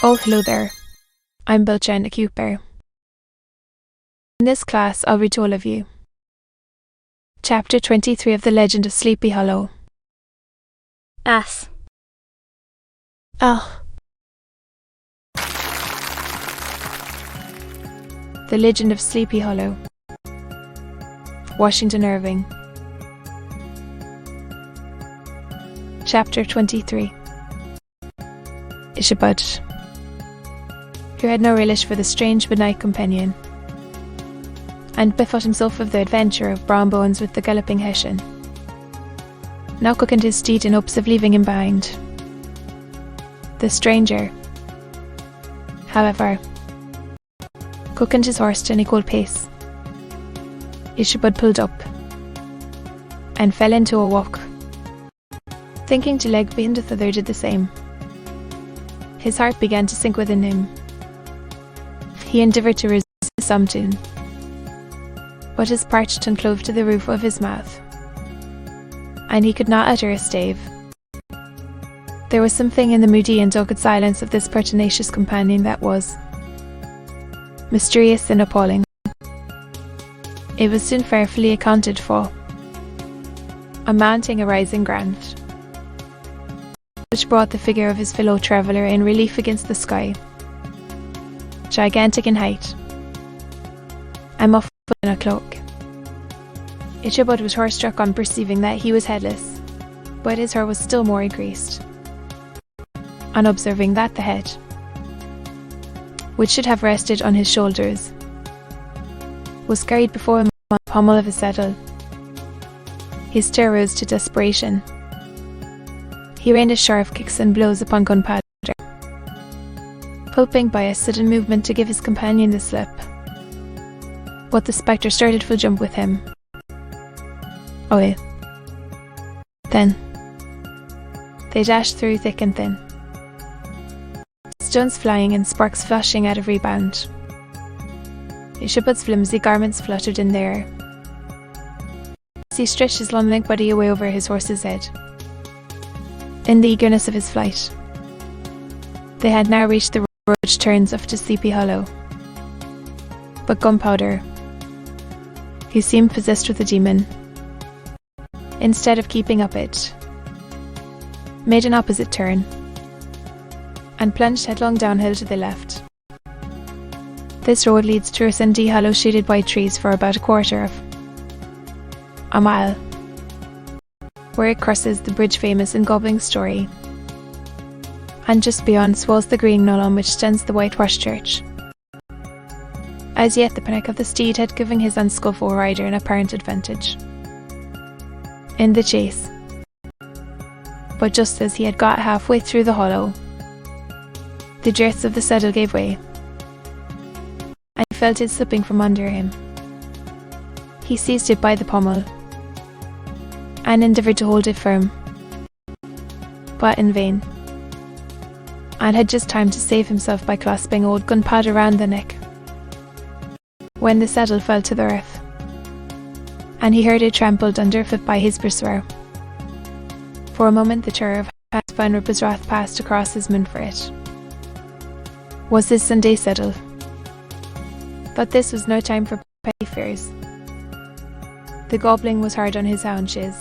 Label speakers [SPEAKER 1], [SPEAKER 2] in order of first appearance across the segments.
[SPEAKER 1] Oh, hello there. I'm Belchen the Cute Bear. In this class, I'll read to all of you Chapter 23 of The Legend of Sleepy Hollow.
[SPEAKER 2] Ass.
[SPEAKER 1] Oh. The Legend of Sleepy Hollow. Washington Irving. Chapter 23. Ichabod, who had no relish for the strange midnight companion, and bethought himself of the adventure of Brown Bones with the galloping Hessian, now quickened his steed in hopes of leaving him behind. The stranger, however, quickened his horse to an equal pace. Ichabod pulled up, and fell into a walk, thinking to lag behind the other did the same. His heart began to sink within him. He endeavoured to resist some tune, but his parched tongue clove to the roof of his mouth, and he could not utter a stave. There was something in the moody and dogged silence of this pertinacious companion that was mysterious and appalling. It was soon fearfully accounted for. A mounting a rising ground, which brought the figure of his fellow traveller in relief against the sky, gigantic in height, and muffled in a cloak. Ichabod was horror-struck on perceiving that he was headless, but his hair was still more increased. On observing that the head, which should have rested on his shoulders, was carried before him on the pommel of his saddle, his terror rose to desperation. He rained his sharp kicks and blows upon Gunpowder, hoping by a sudden movement to give his companion the slip. But the spectre started full jump with him. Away. Then they dashed through thick and thin, stones flying and sparks flashing at every bound. Ichabod's flimsy garments fluttered in the air as he stretched his long lank body away over his horse's head. In the eagerness of his flight, they had now reached the road which turns up to Sleepy Hollow. But Gunpowder, who seemed possessed with a demon, instead of keeping up it, made an opposite turn and plunged headlong downhill to the left. This road leads through a sandy hollow shaded by trees for about a quarter of a mile, where it crosses the bridge famous in Gobling's story, and just beyond swells the green knoll on which stands the whitewashed church. As yet the panic of the steed had given his unskilful rider an apparent advantage in the chase, but just as he had got halfway through the hollow, the girths of the saddle gave way, and he felt it slipping from under him. He seized it by the pommel and endeavoured to hold it firm, but in vain, and had just time to save himself by clasping old Gunpowder round the neck, when the saddle fell to the earth, and he heard it trampled underfoot by his pursuer. For a moment the terror of Pathfinder's wrath passed across his mind, for it was his Sunday saddle. But this was no time for petty fears. The goblin was hard on his haunches,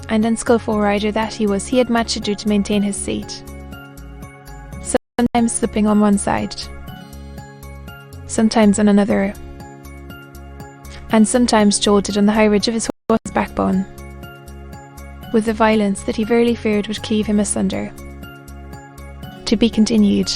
[SPEAKER 1] and unskilful rider that he was, he had much to do to maintain his seat, sometimes slipping on one side, sometimes on another, and sometimes jolted on the high ridge of his horse's backbone, with a violence that he verily feared would cleave him asunder. To be continued.